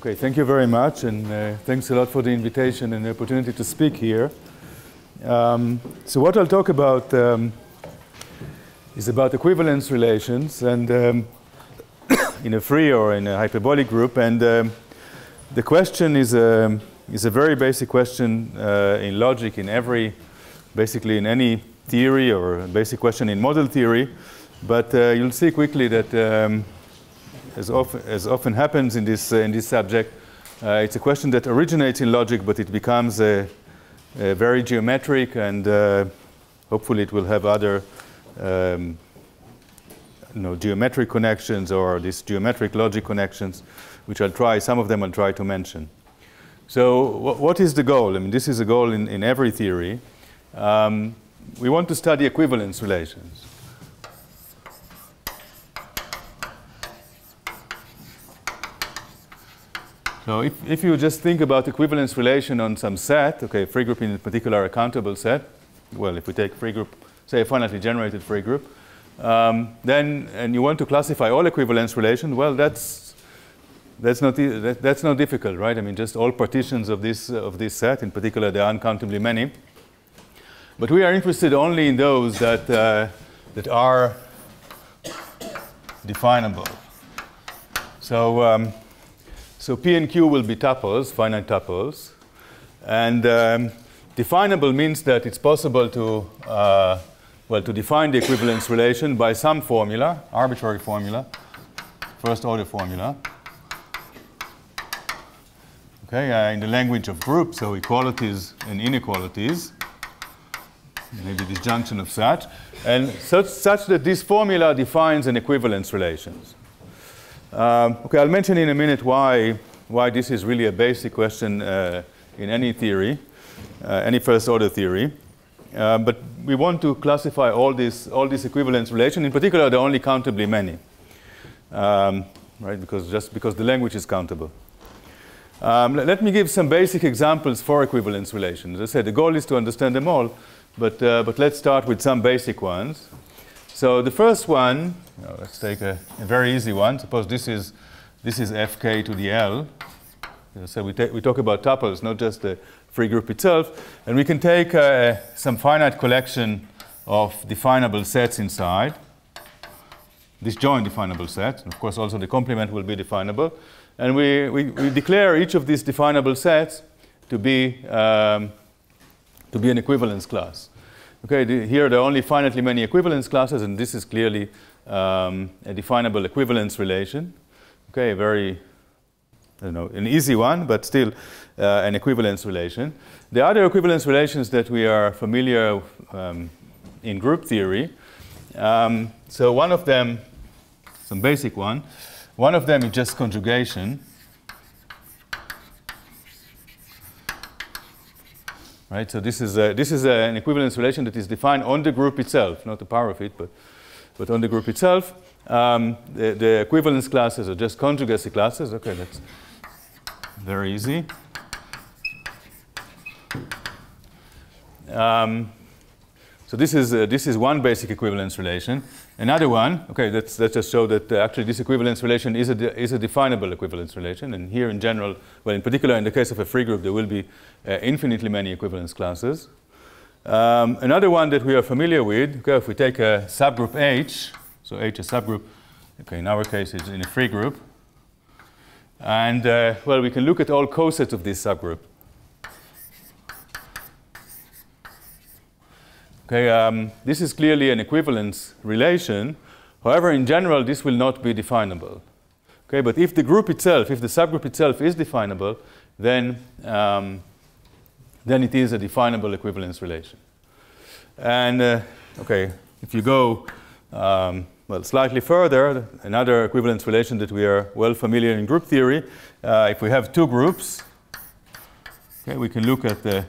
Okay, thank you very much, and thanks a lot for the invitation and the opportunity to speak here. So what I'll talk about is about equivalence relations, and in a free or in a hyperbolic group. And the question is a very basic question in logic, basically in any theory, or a basic question in model theory. But you'll see quickly that as often happens in this subject, it's a question that originates in logic, but it becomes a very geometric, and hopefully it will have other geometric connections, or these geometric logic connections, which some of them I'll try to mention. So what is the goal? I mean, this is a goal in every theory. We want to study equivalence relations. So if you just think about equivalence relation on some set, okay, free group in particular, a countable set, well, if we take free group, say a finitely generated free group, and you want to classify all equivalence relations, well, that's not difficult, right? I mean, just all partitions of this set, in particular, there are uncountably many. But we are interested only in those that are definable. So P and Q will be tuples, finite tuples. And definable means that it's possible to define the equivalence relation by some formula, arbitrary formula, first order formula. Okay, in the language of groups, so equalities and inequalities, maybe disjunction of such, and such that this formula defines an equivalence relations. Okay, I'll mention in a minute why this is really a basic question in any theory, any first order theory. But we want to classify all these equivalence relations, in particular the only countably many, right? Because the language is countable. Let me give some basic examples for equivalence relations. As I said, the goal is to understand them all, but let's start with some basic ones. So the first one, let's take a very easy one. Suppose this is fk to the L. So we talk about tuples, not just the free group itself. And we can take some finite collection of definable sets inside, disjoint definable sets. And of course, also the complement will be definable. And we declare each of these definable sets to be an equivalence class. Okay, here there are only finitely many equivalence classes, and this is clearly a definable equivalence relation. Okay, an easy one, but still an equivalence relation. The other equivalence relations that we are familiar in group theory, so one of them, some basic one of them is just conjugation. Right, so this is an equivalence relation that is defined on the group itself, not the power of it, but on the group itself. The equivalence classes are just conjugacy classes. Okay, that's very easy. So this is one basic equivalence relation. Another one, okay, let's just show that actually this equivalence relation is a definable equivalence relation. And here in general, well, in particular in the case of a free group, there will be infinitely many equivalence classes. Another one that we are familiar with, okay, if we take a subgroup H, so H is subgroup, okay, in our case it's in a free group. And well, we can look at all cosets of this subgroup. Okay, this is clearly an equivalence relation. However, in general, this will not be definable. Okay, but if the group itself, if the subgroup itself is definable, then it is a definable equivalence relation. And okay, if you go well slightly further, another equivalence relation that we are well familiar in group theory, if we have two groups, okay, we can look at the.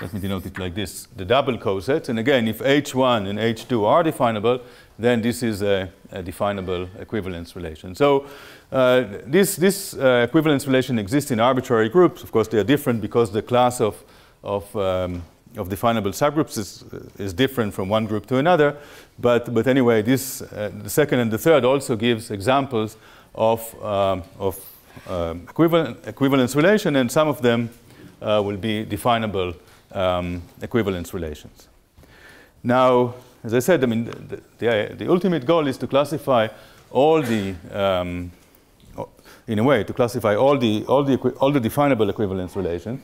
Let me denote it like this, the double cosets. And again, if H1 and H2 are definable, then this is a definable equivalence relation. So this equivalence relation exists in arbitrary groups. Of course, they are different because the class of definable subgroups is different from one group to another. But anyway, the second and the third also gives examples of equivalence relation, and some of them will be definable equivalence relations. Now, as I said, I mean, the ultimate goal is to classify all the, in a way, to classify all the definable equivalence relations.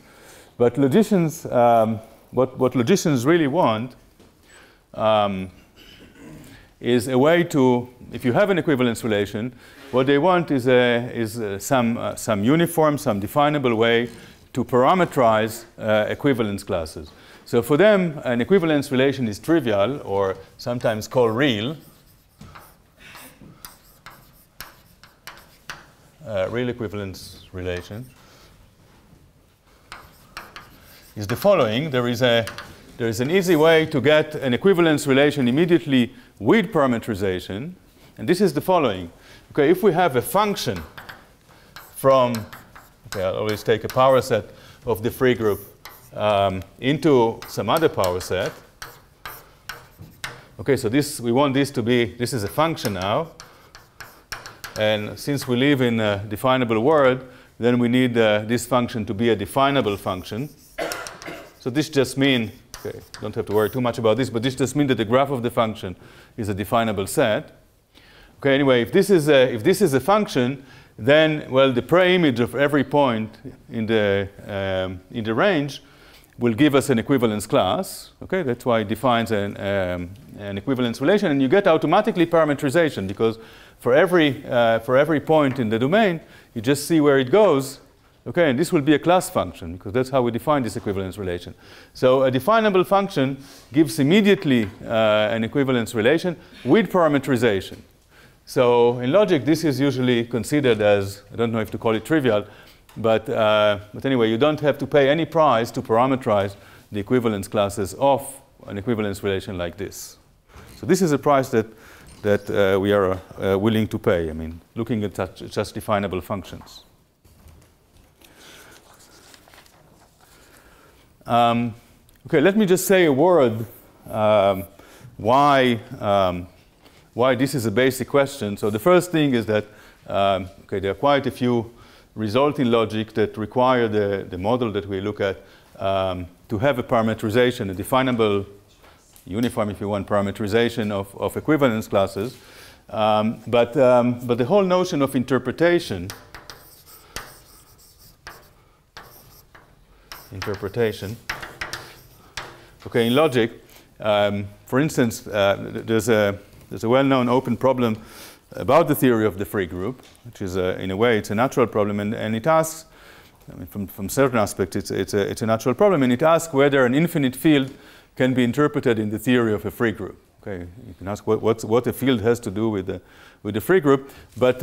But logicians, what logicians really want is a way to, if you have an equivalence relation, what they want is some uniform, some definable way to parametrize equivalence classes. So for them, an equivalence relation is trivial, or sometimes called real. Real equivalence relation is the following. There is an easy way to get an equivalence relation immediately with parametrization, and this is the following. Okay, if we have a function from, okay, I'll always take a power set of the free group into some other power set. Okay, so we want this to be, this is a function now. And since we live in a definable world, then we need this function to be a definable function. So this just means, okay, don't have to worry too much about this, but this just means that the graph of the function is a definable set. Okay, anyway, if this is a function, then, well, the pre-image of every point in the range will give us an equivalence class. Okay, that's why it defines an equivalence relation, and you get automatically parametrization, because for every point in the domain, you just see where it goes. Okay, and this will be a class function, because that's how we define this equivalence relation. So a definable function gives immediately an equivalence relation with parametrization. So in logic, this is usually considered as, I don't know if to call it trivial, but anyway, you don't have to pay any price to parametrize the equivalence classes of an equivalence relation like this. So this is a price that we are willing to pay, I mean, looking at such definable functions. Okay, let me just say a word why this is a basic question. So the first thing is that okay, there are quite a few results in logic that require the model that we look at to have a parametrization, a definable uniform, if you want, parametrization of equivalence classes. But the whole notion of interpretation, okay, in logic, for instance, there's a well-known open problem about the theory of the free group, which is, in a way, it's a natural problem, and it asks, I mean, from certain aspects, it's a natural problem, and it asks whether an infinite field can be interpreted in the theory of a free group. Okay, you can ask what a field has to do with the free group, but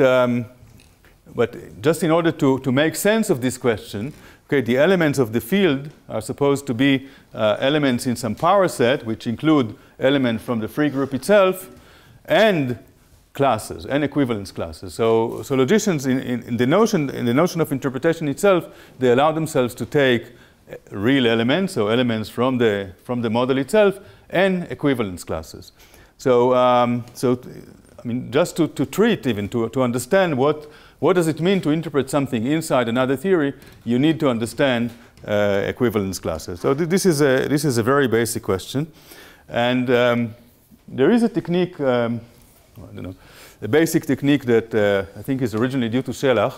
just in order to make sense of this question, okay, the elements of the field are supposed to be elements in some power set, which include elements from the free group itself, and classes and equivalence classes. So logicians in the notion of interpretation itself, they allow themselves to take real elements, so elements from the model itself, and equivalence classes. So I mean, just to treat, even to understand what does it mean to interpret something inside another theory, you need to understand equivalence classes. So this is a very basic question, and there is a technique. I don't know, a basic technique that I think is originally due to Sela,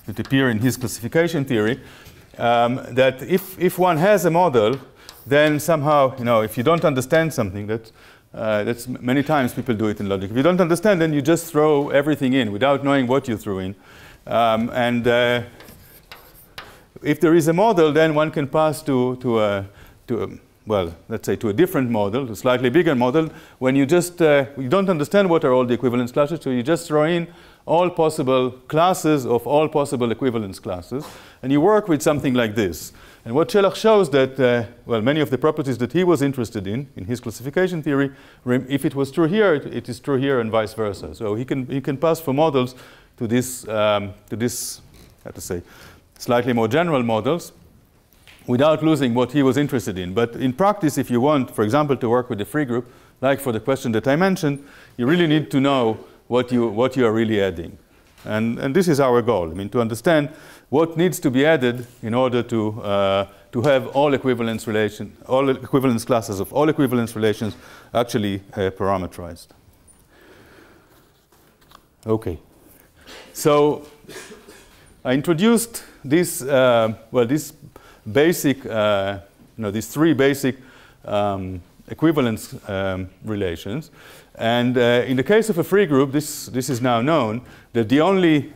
that appear in his classification theory, that if one has a model, then somehow, you know, if you don't understand something, that's many times people do it in logic. If you don't understand, then you just throw everything in without knowing what you threw in. If there is a model, then one can pass well, let's say to a different model, a slightly bigger model, when you just you don't understand what are all the equivalence classes, so you just throw in all possible classes of all possible equivalence classes, and you work with something like this. And what Sela shows that, well, many of the properties that he was interested in his classification theory, if it was true here, it is true here, and vice versa. So he can pass for models to this, how to say, slightly more general models, without losing what he was interested in. But in practice, if you want, for example, to work with the free group, like for the question that I mentioned, you really need to know what you are really adding. And this is our goal. I mean, to understand what needs to be added in order to have all equivalence classes of all equivalence relations actually parametrized. Okay. So I introduced this, this basic, these three basic equivalence relations. And in the case of a free group, this is now known that the only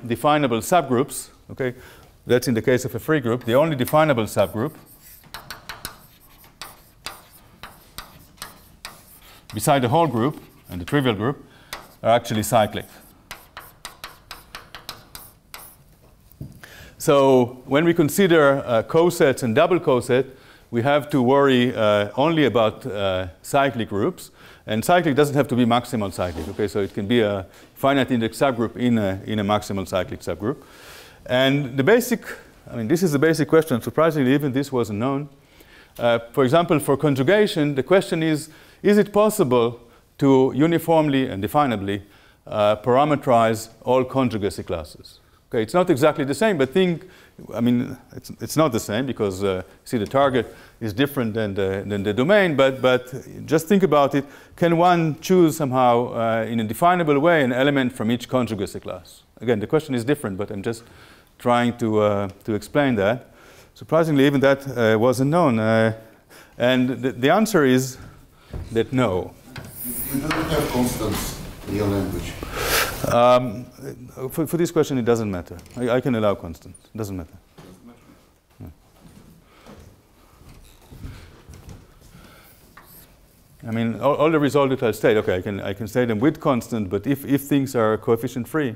definable subgroups, okay, that's in the case of a free group, the only definable subgroup beside the whole group and the trivial group are actually cyclic. So when we consider cosets and double coset, we have to worry only about cyclic groups. And cyclic doesn't have to be maximal cyclic. Okay, so it can be a finite index subgroup in a maximal cyclic subgroup. And the basic, this is the basic question. Surprisingly, even this wasn't known. For example, for conjugation, the question is it possible to uniformly and definably parametrize all conjugacy classes? Okay, it's not exactly the same, but it's not the same because see the target is different than the domain. But just think about it: can one choose somehow in a definable way an element from each conjugacy class? Again, the question is different, but I'm just trying to explain that. Surprisingly, even that wasn't known, and the answer is that no. You don't have constants in your language. For this question, it doesn't matter. I can allow constants. It doesn't matter. Yeah. All the results that I'll state, okay, I can state them with constant, but if things are coefficient free,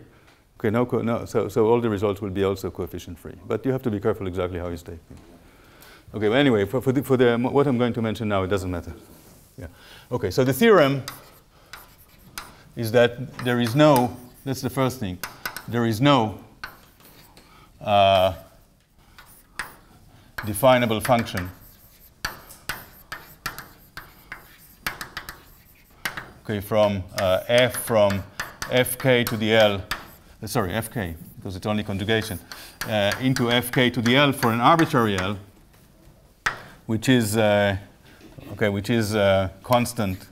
okay, no, so all the results will be also coefficient free. But you have to be careful exactly how you state them. Okay, but anyway, for what I'm going to mention now, it doesn't matter. Yeah. Okay, so the theorem is that there is no, that's the first thing, there is no definable function okay, from fk to the L, fk, because it's only conjugation, into fk to the L for an arbitrary L, which is constant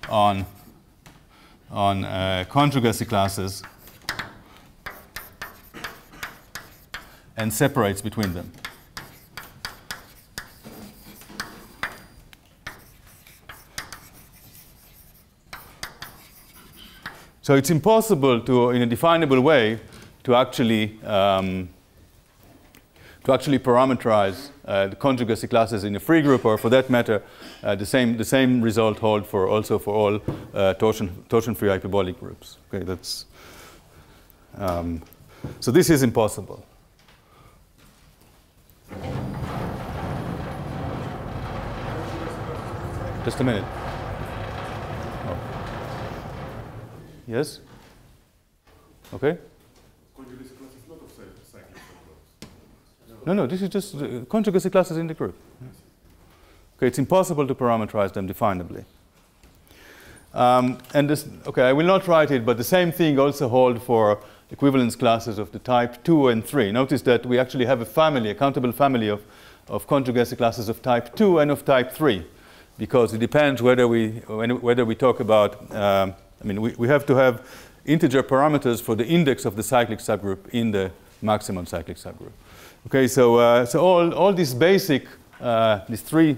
on conjugacy classes and separates between them. So it's impossible to, in a definable way, to actually parameterize the conjugacy classes in a free group, or for that matter, the same result hold also for all torsion-free hyperbolic groups. Okay, that's so this is impossible. Just a minute. Oh. Yes. Okay. No, this is just conjugacy classes in the group. Okay, it's impossible to parameterize them definably. And this, okay, I will not write it, but the same thing also holds for equivalence classes of the type 2 and 3. Notice that we actually have a family, a countable family of conjugacy classes of type 2 and of type 3, because it depends whether we talk about, we have to have integer parameters for the index of the cyclic subgroup in the maximum cyclic subgroup. Okay, so all these basic, these three,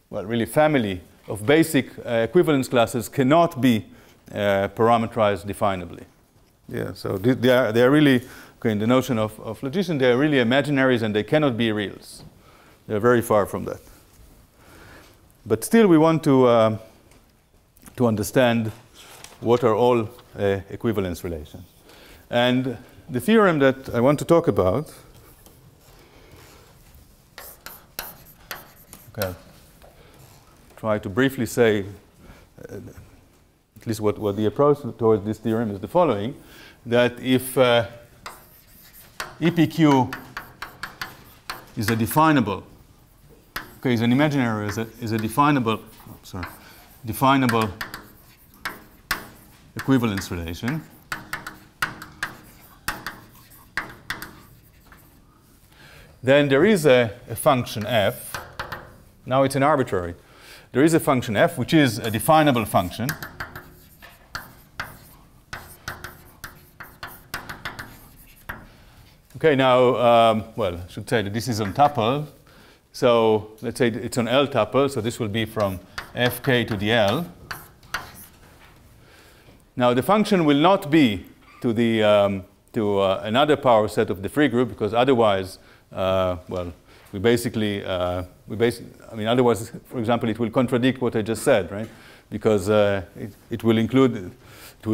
well, really family of basic equivalence classes cannot be parameterized definably. Yeah, so they are really, okay, in the notion of logician, they are really imaginaries and they cannot be reals. They are very far from that. But still, we want to understand what are all equivalence relations. And the theorem that I want to talk about, okay, I'll try to briefly say at least what the approach towards this theorem is the following, that if EPQ is a definable, okay, is an imaginary, is a definable, definable equivalence relation. Then there is a function f. Now it's an arbitrary. There is a function f, which is a definable function. Okay, now, well, I should say that this is on tuple. So let's say it's on L tuple, so this will be from fk to the L. Now the function will not be to the another power set of the free group, because otherwise, well, I mean, otherwise, for example, it will contradict what I just said, right? Because it will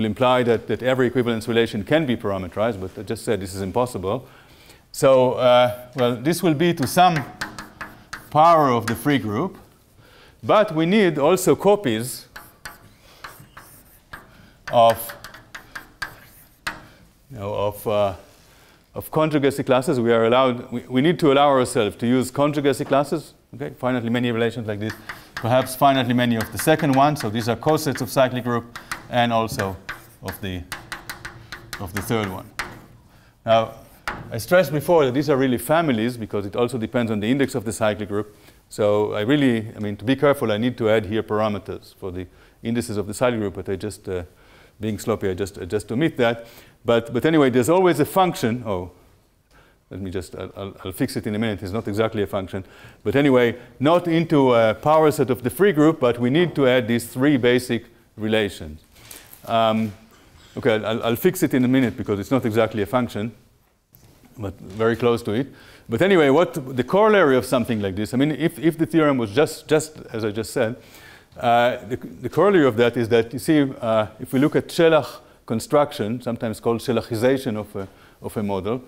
imply that every equivalence relation can be parameterized, but I just said this is impossible. So, well, this will be to some power of the free group, but we need also copies of conjugacy classes. We are allowed. We need to allow ourselves to use conjugacy classes. Okay, finitely many relations like this. Perhaps finitely many of the second one. So these are cosets of cyclic group, and also of the third one. Now, I stressed before that these are really families because it also depends on the index of the cyclic group. So I mean, to be careful, I need to add here parameters for the indices of the cyclic group, but I just, being sloppy, I just omit that. But anyway, there's always a function. Oh, let me just, I'll fix it in a minute. It's not exactly a function. But anyway, not into a power set of the free group, but we need to add these three basic relations. Okay, I'll fix it in a minute because it's not exactly a function, but very close to it. But anyway, what the corollary of something like this, I mean, if the theorem was just as I just said, the corollary of that is that, you see, if we look at Shelach construction, sometimes called Shelachization of a model,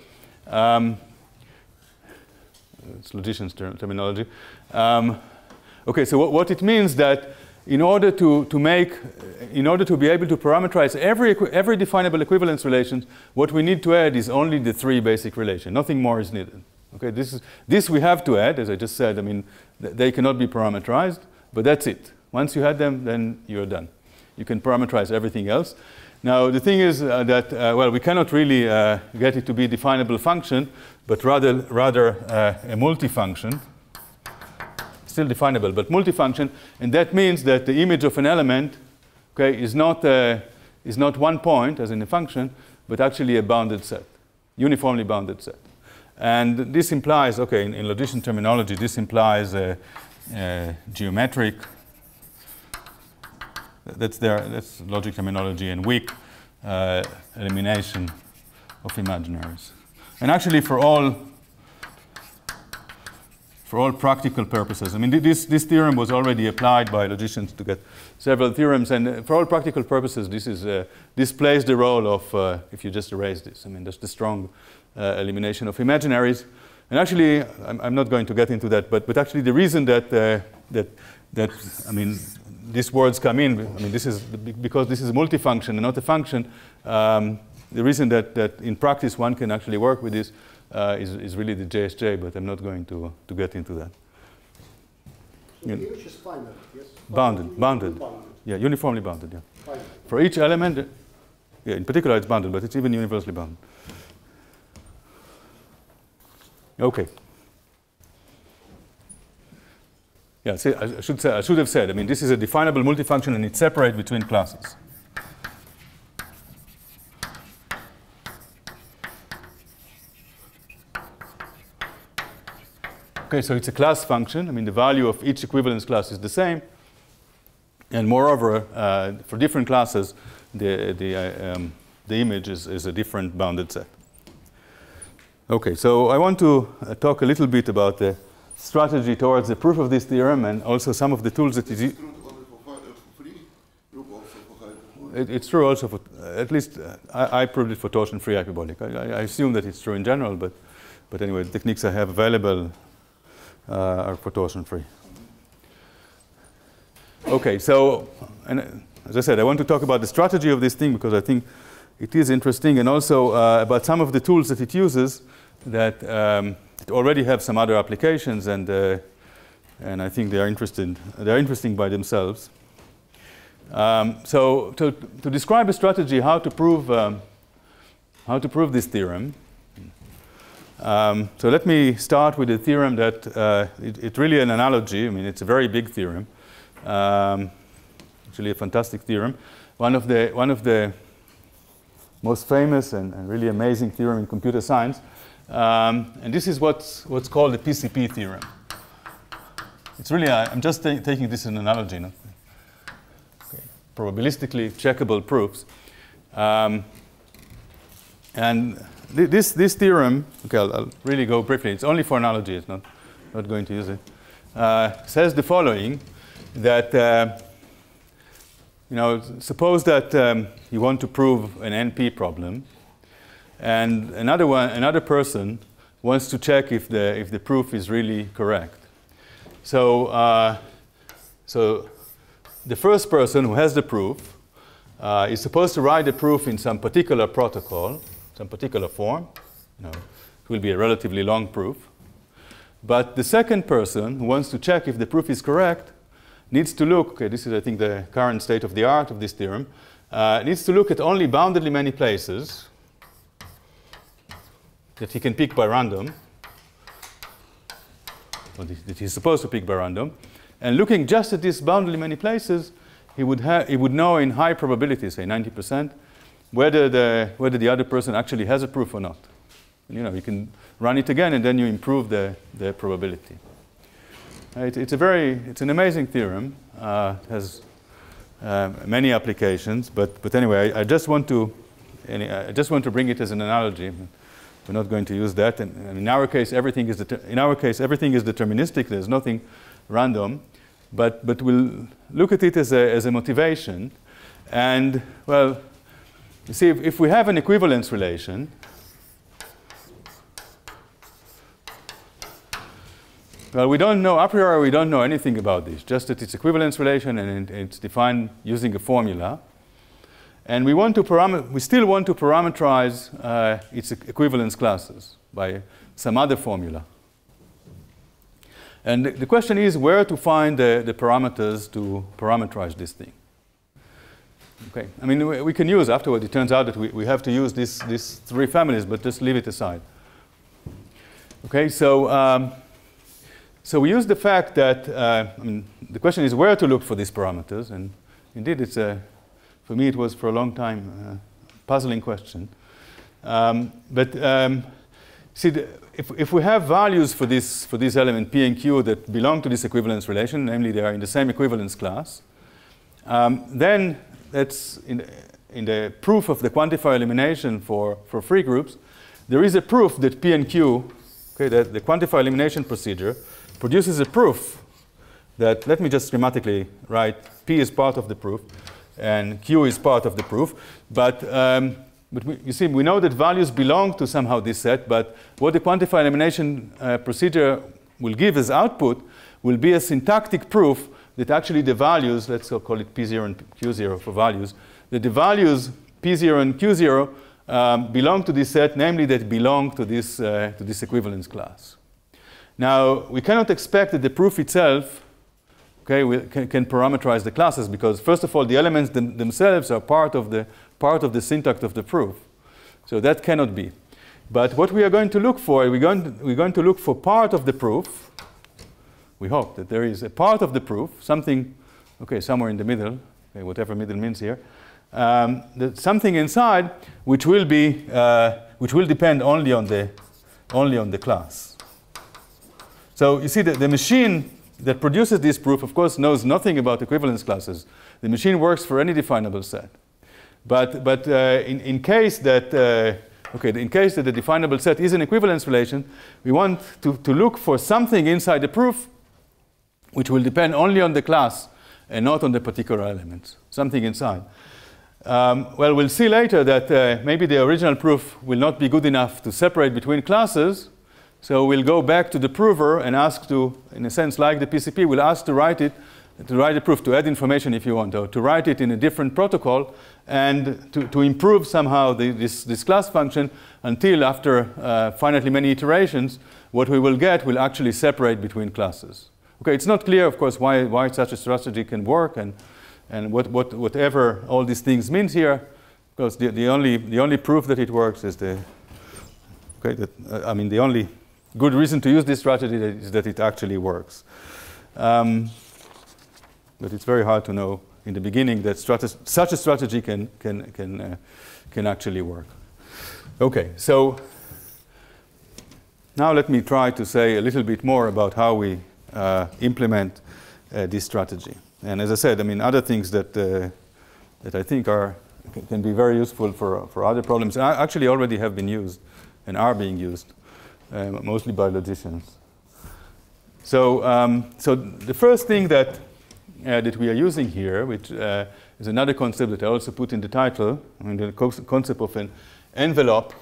it's logician's terminology. Okay, so what it means that in order to be able to parameterize every definable equivalence relation, what we need to add is only the three basic relations. Nothing more is needed. Okay, this we have to add, as I just said. I mean, they cannot be parameterized, but that's it. Once you had them, then you're done. You can parameterize everything else. Now, the thing is that, well, we cannot really get it to be a definable function, but rather a multifunction. Still definable, but multifunction, and that means that the image of an element, okay, is not 1 point, as in a function, but actually a bounded set, uniformly bounded set. And this implies, okay, in logician terminology, this implies a geometric, that's logic terminology, and weak elimination of imaginaries. And actually, for all practical purposes, I mean, this theorem was already applied by logicians to get several theorems, and for all practical purposes, this plays the role of, if you just erase this, I mean, there's the strong elimination of imaginaries. And actually, I'm not going to get into that, but actually the reason that I mean, these words come in, I mean, this is because this is a multifunction and not a function. The reason that in practice one can actually work with this is really the JSJ, but I'm not going to get into that. So the image is finite, yes? Bounded. Yeah, uniformly bounded, yeah. Finite. For each element, yeah, in particular it's bounded, but it's even universally bounded. Okay. Yeah, see, I should have said, I mean, this is a definable multifunction and it's separate between classes. Okay, so it's a class function. I mean, the value of each equivalence class is the same. And moreover, for different classes, the image is a different bounded set. Okay, so I want to talk a little bit about the strategy towards the proof of this theorem and also some of the tools that is. It's true also for, at least I proved it for torsion-free hyperbolic. I assume that it's true in general, but anyway, the techniques I have available are for torsion-free. Okay, so, and as I said, I want to talk about the strategy of this thing because I think it is interesting, and also about some of the tools that it uses that it already have some other applications, and I think they are interesting by themselves. So to describe a strategy how to prove this theorem. So let me start with a theorem that it's really an analogy. I mean, it's a very big theorem. Actually, a fantastic theorem. One of the most famous and really amazing theorem in computer science. And this is what's called the Pcp Theorem. It's really, I'm just taking this as an analogy, no? Okay. Probabilistically checkable proofs. And this theorem, okay, I'll really go briefly. It's only for analogy. It's not going to use it. Says the following, that suppose that you want to prove an NP problem, and another person wants to check if the proof is really correct. So the first person who has the proof is supposed to write the proof in some particular protocol, some particular form. It will be a relatively long proof. But the second person who wants to check if the proof is correct needs to look, okay, this is, I think, the current state of the art of this theorem, needs to look at only boundedly many places that he can pick by random, or that he's supposed to pick by random. And looking just at these boundedly many places, he would know in high probability, say 90%, whether the other person actually has a proof or not. And, you can run it again, and then you improve the probability. It's an amazing theorem. It has many applications, but anyway, I just want to bring it as an analogy. We're not going to use that. And in our case, everything is deterministic. There's nothing random, but we'll look at it as a motivation. And well, you see, if we have an equivalence relation, well, we don't know, a priori, we don't know anything about this, just that it's equivalence relation and it's defined using a formula. And we still want to parametrize its equivalence classes by some other formula. And the question is where to find the parameters to parametrize this thing. Okay, I mean, we can use afterward. It turns out that we have to use these three families, but just leave it aside. Okay, so we use the fact that, I mean, the question is where to look for these parameters. And indeed, for me, it was for a long time a puzzling question. See, if we have values for this element P and Q that belong to this equivalence relation, namely they are in the same equivalence class, then that's in the proof of the quantifier elimination for free groups, there is a proof that P and Q, okay, that the quantifier elimination procedure produces a proof that, let me just schematically write, P is part of the proof and Q is part of the proof. But you see, we know that values belong to somehow this set, but what the quantifier elimination procedure will give as output will be a syntactic proof that actually the values, let's call it P0 and Q0 for values, that the values P0 and Q0 belong to this set, namely that belong to this equivalence class. Now, we cannot expect that the proof itself, okay, can parameterize the classes, because first of all, the elements themselves are part of the syntax of the proof. So that cannot be. But what we are going to look for, we're going to look for part of the proof. We hope that there is a part of the proof, something, okay, somewhere in the middle, okay, whatever middle means here, something inside which will depend only on the class. So you see that the machine that produces this proof, of course, knows nothing about equivalence classes. The machine works for any definable set. But in case that the definable set is an equivalence relation, we want to look for something inside the proof which will depend only on the class and not on the particular elements, something inside. Well, we'll see later that maybe the original proof will not be good enough to separate between classes. So we'll go back to the prover and ask to, in a sense, like the PCP, we'll ask to write the proof, to add information if you want, or to write it in a different protocol and to improve somehow this class function until after finitely many iterations, what we will get will actually separate between classes. Okay, it's not clear, of course, why such a strategy can work, and And whatever all these things means here, because the only proof that it works is the only good reason to use this strategy is that it actually works. But it's very hard to know in the beginning that such a strategy can actually work. Okay, so now let me try to say a little bit more about how we implement this strategy. And as I said, I mean, other things that I think can be very useful for other problems actually already have been used and are being used, mostly by logicians. So the first thing that we are using here, which is another concept that I also put in the title, I mean, the concept of an envelope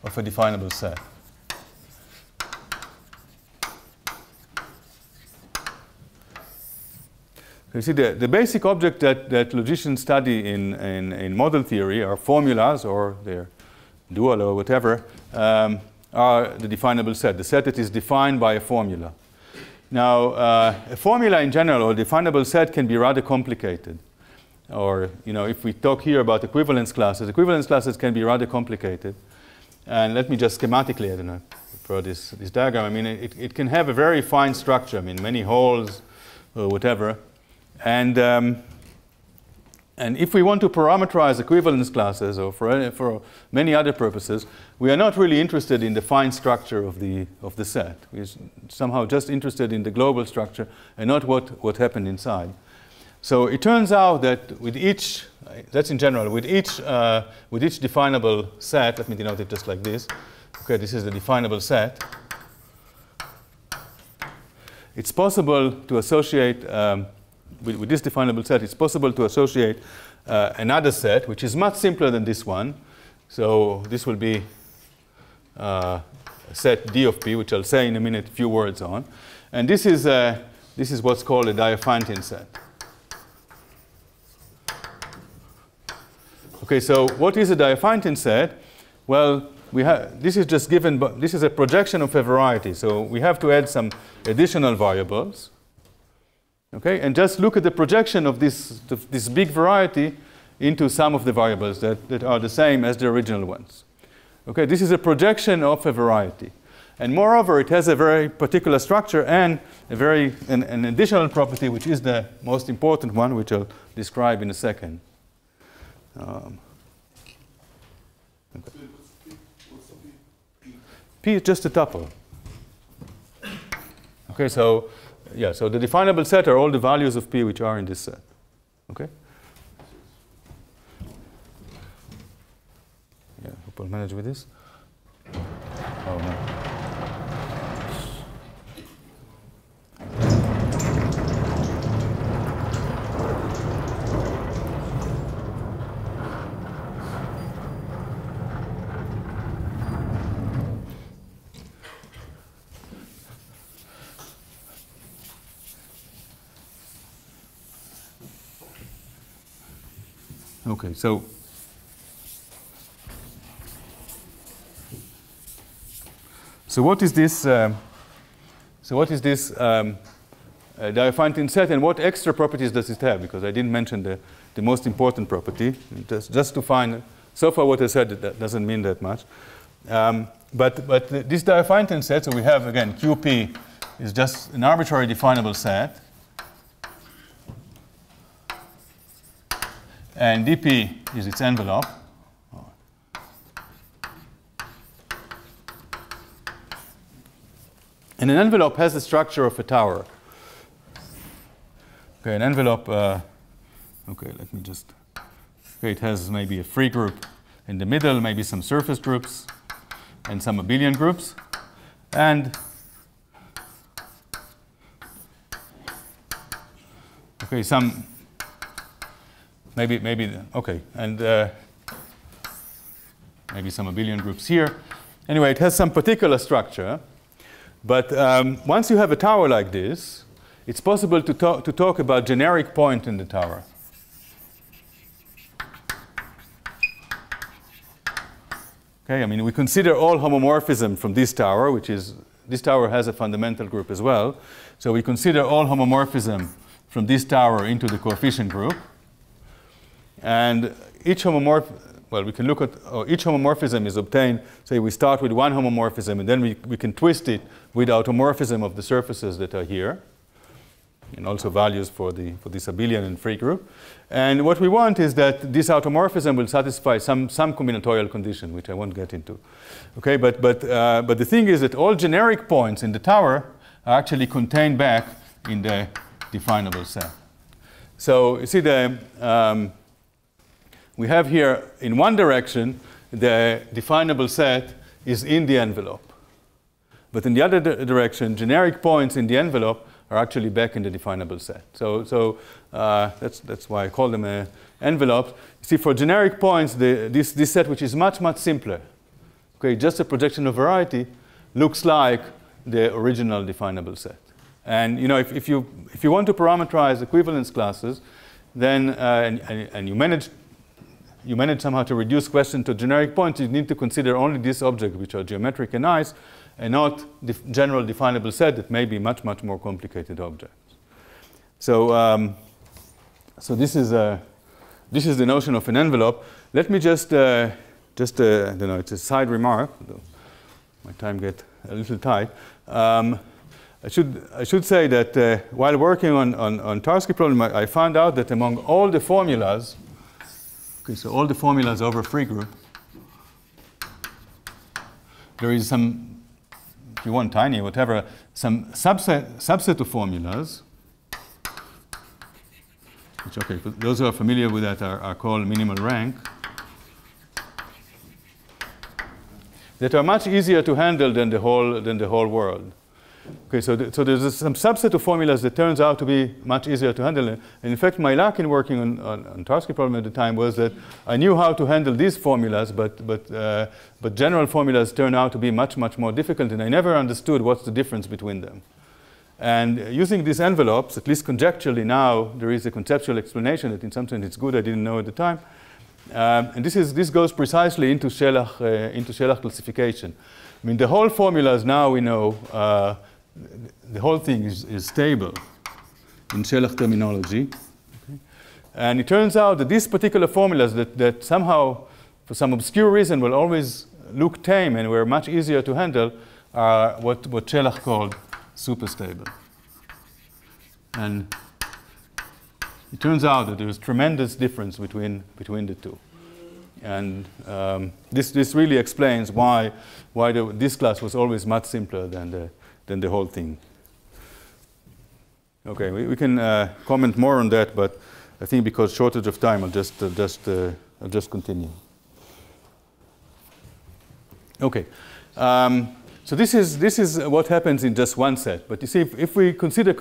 of a definable set. You see, the basic object that logicians study in model theory are formulas, or their dual or whatever, are the definable set, the set that is defined by a formula. Now, a formula in general, or definable set, can be rather complicated. Or, you know, if we talk here about equivalence classes can be rather complicated. And let me just schematically, I don't know, for this diagram, I mean, it can have a very fine structure, I mean, many holes or whatever. And if we want to parametrize equivalence classes, or for many other purposes, we are not really interested in the fine structure of the set. We're somehow just interested in the global structure and not what happened inside. So it turns out that with each, that's in general, with each definable set, let me denote it just like this. Okay, this is the definable set. It's possible to associate with this definable set, it's possible to associate another set, which is much simpler than this one. So this will be a set D of P, which I'll say in a minute a few words on. And this is what's called a Diophantine set. Okay, so what is a Diophantine set? Well, this is just given, but this is a projection of a variety. So we have to add some additional variables. Okay, and just look at the projection of this big variety into some of the variables that are the same as the original ones. Okay, this is a projection of a variety. And moreover, it has a very particular structure and an additional property, which is the most important one, which I'll describe in a second. Okay. P is just a tuple. Okay, so yeah, so the definable set are all the values of P which are in this set. Okay? Yeah, hope I'll manage with this. Oh no. Okay, so what is this? Diophantine set, and what extra properties does it have? Because I didn't mention the most important property. Just to find, so far what I said that doesn't mean that much. But this Diophantine set, so we have again QP is just an arbitrary definable set. And dp is its envelope. And an envelope has the structure of a tower. Okay, an envelope, okay, let me just, okay, it has maybe a free group in the middle, maybe some surface groups, and some abelian groups. And, okay, some, maybe, okay, and maybe some abelian groups here. Anyway, it has some particular structure. But once you have a tower like this, it's possible to talk about generic point in the tower. Okay, I mean, we consider all homomorphism from this tower, which is this tower has a fundamental group as well. So we consider all homomorphism from this tower into the coefficient group. And each we can look at each homomorphism is obtained. Say we start with one homomorphism, and then we can twist it with automorphism of the surfaces that are here, and also values for this abelian and free group. And what we want is that this automorphism will satisfy some combinatorial condition, which I won't get into. Okay, but the thing is that all generic points in the tower are actually contained back in the definable set. So you see we have here in one direction the definable set is in the envelope, but in the other direction generic points in the envelope are actually back in the definable set. So that's why I call them envelopes. You see, for generic points, this set, which is much simpler, okay, just a projection of variety, looks like the original definable set. And you know, if you want to parameterize equivalence classes, then and you manage somehow to reduce question to generic points, you need to consider only this object, which are geometric and nice, and not the general definable set that may be much more complicated objects. So so this is the notion of an envelope. Let me just I don't know, it's a side remark. My time gets a little tight. I should say that while working on Tarski problem, I found out that among all the formulas, okay, so all the formulas over free group, there is some, if you want tiny, whatever, some subset of formulas, which, okay, for those who are familiar with that are called minimal rank, that are much easier to handle than the whole world. Okay, so there's some subset of formulas that turns out to be much easier to handle. And in fact, my luck in working on Tarski problem at the time was that I knew how to handle these formulas, but general formulas turn out to be much more difficult, and I never understood what's the difference between them. And using these envelopes, at least conjecturally now, there is a conceptual explanation that in some sense it's good, I didn't know at the time. And this goes precisely into Shelach classification. I mean, the whole formulas now we know, the whole thing is stable in Shelach terminology. Okay? And it turns out that these particular formulas that somehow, for some obscure reason, will always look tame and were much easier to handle are what Shelach called superstable. And it turns out that there's tremendous difference between the two. And this really explains why this class was always much simpler than the whole thing. Okay, we can comment more on that, but I think because shortage of time, I'll just continue. Okay, so this is what happens in just one set. But you see, if we consider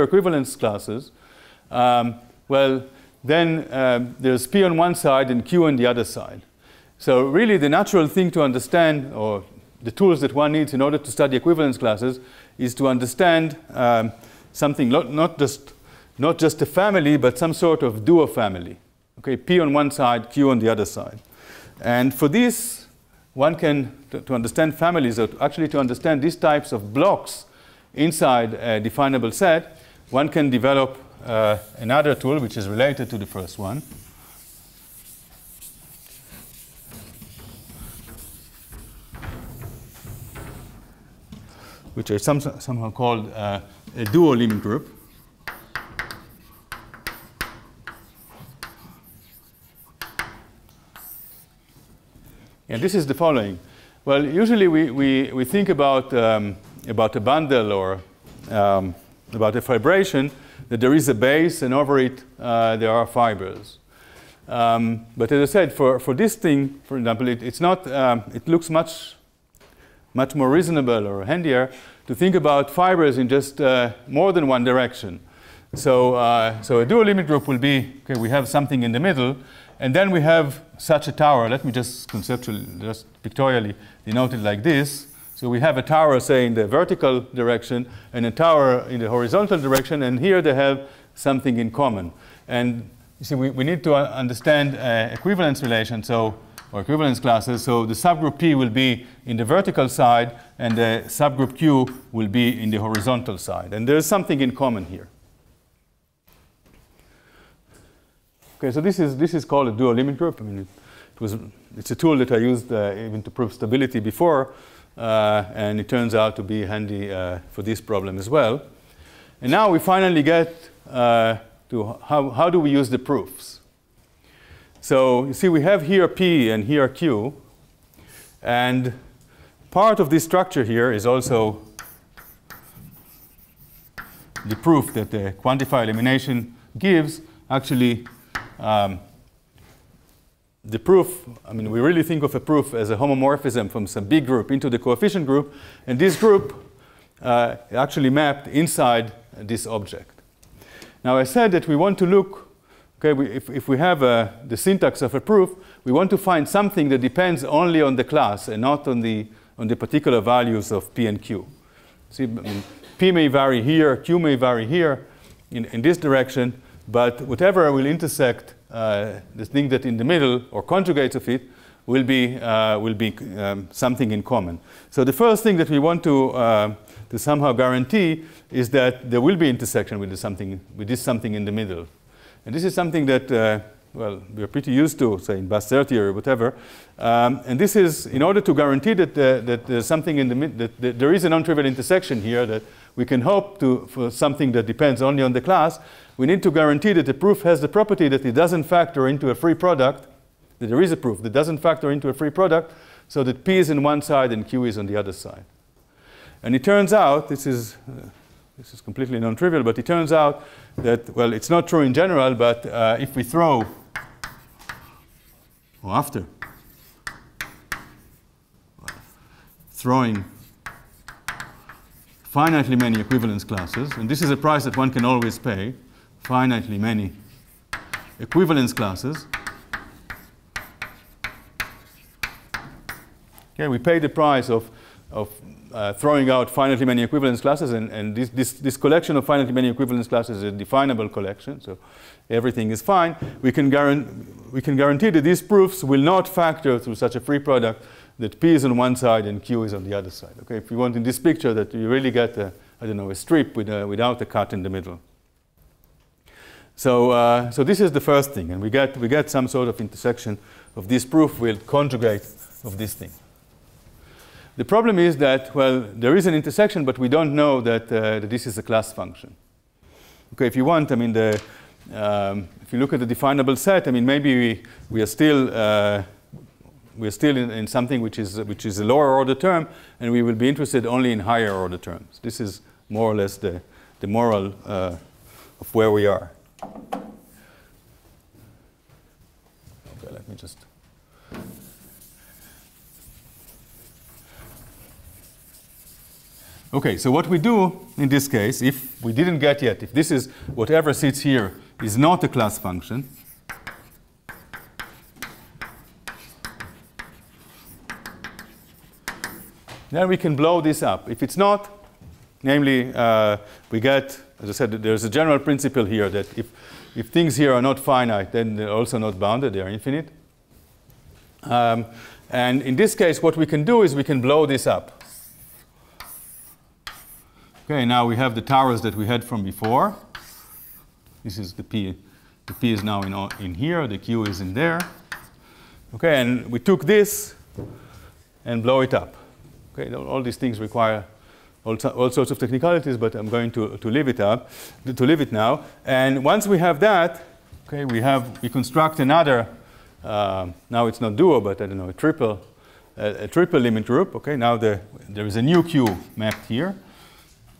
equivalence classes, well, then there's P on one side and Q on the other side. So really the natural thing to understand, or the tools that one needs in order to study equivalence classes, is to understand something, not just a family, but some sort of duo family. Okay, P on one side, Q on the other side. And for this, one can, to understand families, or actually to understand these types of blocks inside a definable set, one can develop another tool which is related to the first one. Which is somehow called a Duolin Group. And this is the following. Well, usually we think about a bundle or about a fibration, that there is a base, and over it there are fibers. But as I said, for this thing, for example, it's not. It looks much more reasonable or handier to think about fibers in just more than one direction. So a dual limit group will be, okay, we have something in the middle, and then we have such a tower. Let me just conceptually, just pictorially denote it like this. So we have a tower, say, in the vertical direction, and a tower in the horizontal direction, and here they have something in common. And you see, we need to understand equivalence relation. So or equivalence classes. So the subgroup P will be in the vertical side, and the subgroup Q will be in the horizontal side. And there's something in common here. Okay, so this is called a dual limit group. I mean, it's a tool that I used even to prove stability before, and it turns out to be handy for this problem as well. And now we finally get to how do we use the proofs. So you see we have here P and here Q, and part of this structure here is also the proof that the quantifier elimination gives. Actually, the proof, I mean, we really think of a proof as a homomorphism from some big group into the coefficient group, and this group actually mapped inside this object. Now, I said that we want to look, okay, if we have the syntax of a proof, we want to find something that depends only on the class and not on the particular values of P and Q. See, I mean, P may vary here, Q may vary here in this direction, but whatever will intersect the thing that in the middle or conjugates of it will be something in common. So the first thing that we want to somehow guarantee is that there will be intersection with this something in the middle. And this is something that, well, we're pretty used to, say, in Basser theory or whatever. And this is, in order to guarantee that, that there's something in the that there is a non-trivial intersection here, that we can hope for something that depends only on the class, we need to guarantee that the proof has the property that it doesn't factor into a free product, that there is a proof that doesn't factor into a free product, so that P is on one side and Q is on the other side. And it turns out, this is completely non-trivial, but it turns out that, well, it's not true in general, but if we throw, or after throwing finitely many equivalence classes, and this is a price that one can always pay, finitely many equivalence classes. Okay, we pay the price of throwing out finitely many equivalence classes, and this collection of finitely many equivalence classes is a definable collection, so everything is fine. We can guarantee that these proofs will not factor through such a free product that P is on one side and Q is on the other side. Okay, if you want in this picture that you really get I don't know, a strip without a cut in the middle. So this is the first thing, and we get some sort of intersection of this proof with conjugate of this thing. The problem is that, well, there is an intersection, but we don't know that this is a class function. Okay, if you want, I mean, if you look at the definable set, I mean, maybe we are still in something which is a lower order term, and we will be interested only in higher order terms. This is more or less the moral of where we are. Okay, let me just. Okay, so what we do in this case, if we didn't get yet, if this is whatever sits here is not a class function, then we can blow this up. If it's not, namely, we get, as I said, there's a general principle here that if things here are not finite, then they're also not bounded, they're infinite. And in this case, what we can do is we can blow this up. Okay, now we have the towers that we had from before. This is the P. The P is now in here, the Q is in there. Okay, and we took this and blow it up. Okay, all these things require all sorts of technicalities, but I'm going to leave it now. And once we have that, okay, we construct another. Now it's not duo, but I don't know, a triple limit group. Okay, now there is a new Q mapped here.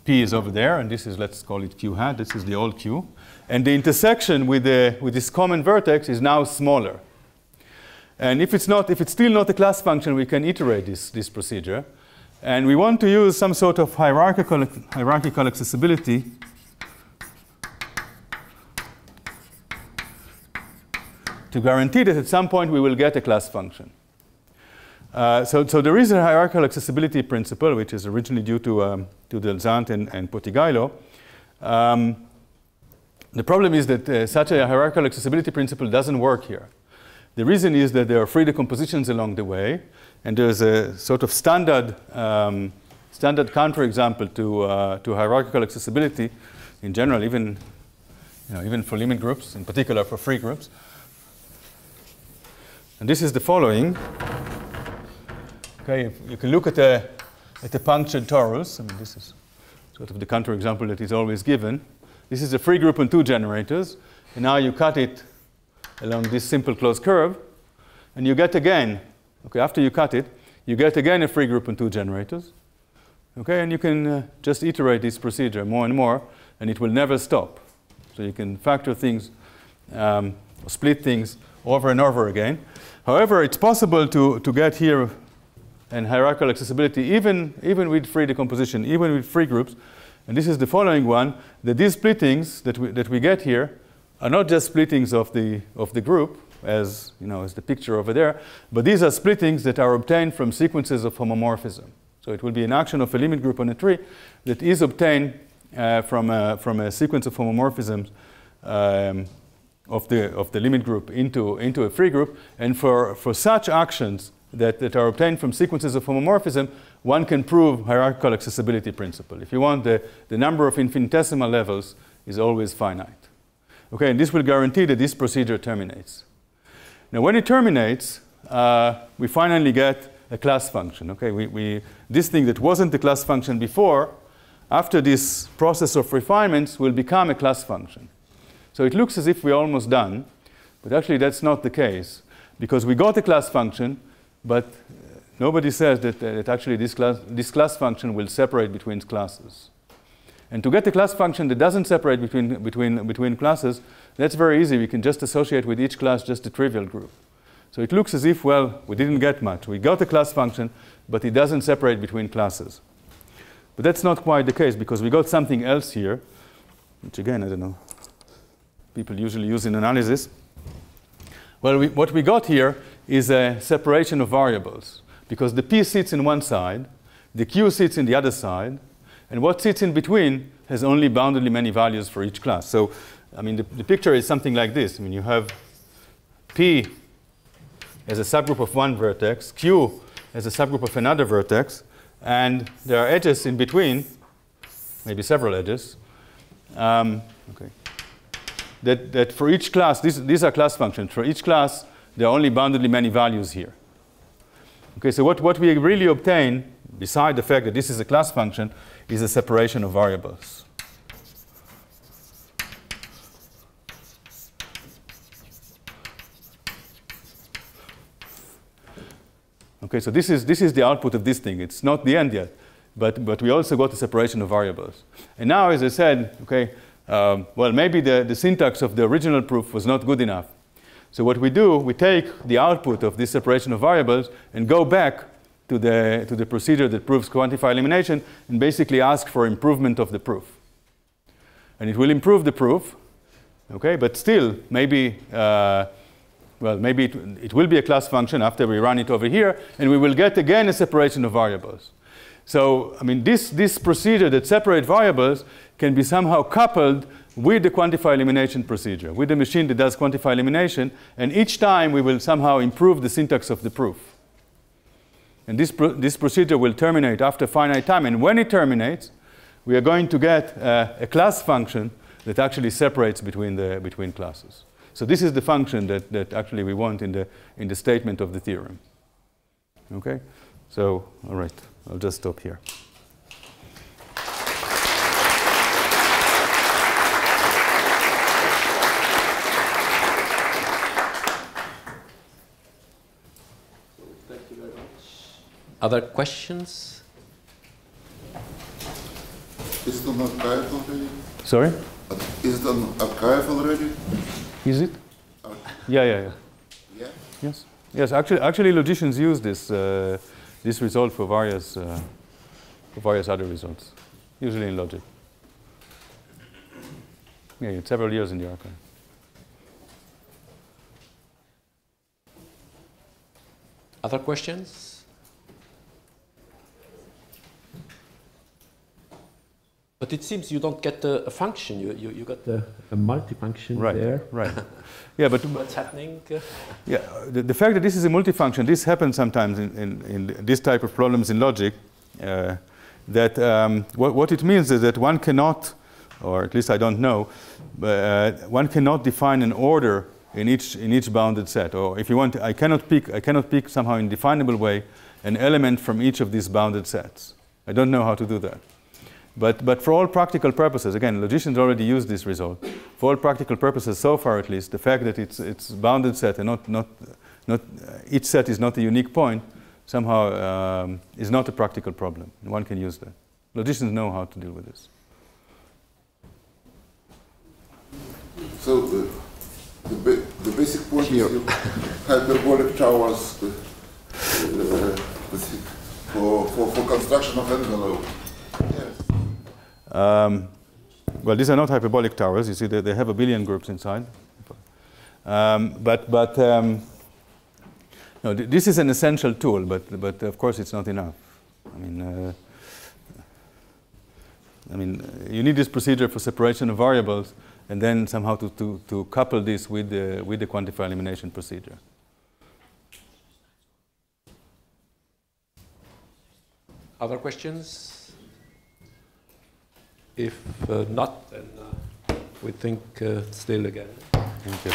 P is over there, and this is, let's call it Q hat. This is the old Q, and the intersection with this common vertex is now smaller. And if it's still not a class function, we can iterate this procedure. And we want to use some sort of hierarchical accessibility to guarantee that at some point we will get a class function. So there is a hierarchical accessibility principle, which is originally due to Delzant and Potigailo. The problem is that such a hierarchical accessibility principle doesn't work here. The reason is that there are free decompositions along the way, and there's a sort of standard counterexample to hierarchical accessibility in general, even for limit groups, in particular for free groups. And this is the following. Okay, you can look at a punctured torus. I mean, this is sort of the counterexample that is always given. This is a free group on 2 generators, and now you cut it along this simple closed curve, and you get again, okay, after you cut it, you get again a free group on 2 generators. Okay, and you can just iterate this procedure more and more, and it will never stop. So you can factor things, or split things over and over again. However, it's possible to get here an hierarchical accessibility even with free decomposition, even with free groups. And this is the following one, that these splittings that we get here are not just splittings of the group, as the picture over there, but these are splittings that are obtained from sequences of homomorphism. So it will be an action of a limit group on a tree that is obtained from a sequence of homomorphisms of the limit group into a free group. And for such actions that are obtained from sequences of homomorphism, one can prove hierarchical accessibility principle. If you want, the number of infinitesimal levels is always finite. Okay, and this will guarantee that this procedure terminates. Now, when it terminates, we finally get a class function. Okay, this thing that wasn't the class function before, after this process of refinements, will become a class function. So it looks as if we're almost done, but actually that's not the case, because we got a class function, but nobody says that actually this class function will separate between classes. And to get a class function that doesn't separate between classes, that's very easy. We can just associate with each class just a trivial group. So it looks as if, well, we didn't get much. We got a class function, but it doesn't separate between classes. But that's not quite the case, because we got something else here, which again, I don't know, people usually use in analysis. Well, what we got here is a separation of variables, because the P sits in one side, the Q sits in the other side, and what sits in between has only boundedly many values for each class. So, I mean, the picture is something like this. I mean, you have P as a subgroup of one vertex, Q as a subgroup of another vertex, and there are edges in between, maybe several edges, okay, that for each class, these are class functions. For each class, there are only boundedly many values here. Okay, so what we really obtain, beside the fact that this is a class function, is a separation of variables. Okay, so this is the output of this thing. It's not the end yet, but we also got the separation of variables. And now, as I said, okay, well, maybe the syntax of the original proof was not good enough. So what we do, we take the output of this separation of variables and go back to the procedure that proves quantify elimination and basically ask for improvement of the proof. And it will improve the proof, okay, but still, maybe, well, maybe it will be a class function after we run it over here, and we will get again a separation of variables. So, I mean, this procedure that separates variables can be somehow coupled with the quantify elimination procedure, with the machine that does quantify elimination, and each time we will somehow improve the syntax of the proof. And this procedure will terminate after finite time, and when it terminates, we are going to get a class function that actually separates between classes. So this is the function that actually we want in the statement of the theorem. Okay? So, all right, I'll just stop here. Thank you very much. Other questions? Is it on archive already? Sorry? Is it on archive already? Is it? Yeah. Yeah? Yes. Yes. Actually, logicians use this result for various other results, usually in logic. Yeah, it's several years in the archive. Other questions? But it seems you don't get a function. You got a multifunction Right, there. right. Yeah, but What's happening? yeah, the fact that this is a multifunction, this happens sometimes in this type of problems in logic. What it means is that one cannot, or at least I don't know, one cannot define an order in each bounded set. Or if you want, I cannot pick somehow in a definable way an element from each of these bounded sets. I don't know how to do that. But for all practical purposes, again, logicians already use this result. For all practical purposes, so far at least, the fact that it's bounded set and not each set is not a unique point somehow is not a practical problem. One can use that. Logicians know how to deal with this. So the basic point is you hyperbolic towers for construction of envelope. Yes. Well, these are not hyperbolic towers. You see, they have abelian groups inside. No, this is an essential tool, but of course it's not enough. I mean, you need this procedure for separation of variables, and then somehow to couple this with the quantifier elimination procedure. Other questions? If not, then we think still again. Thank you.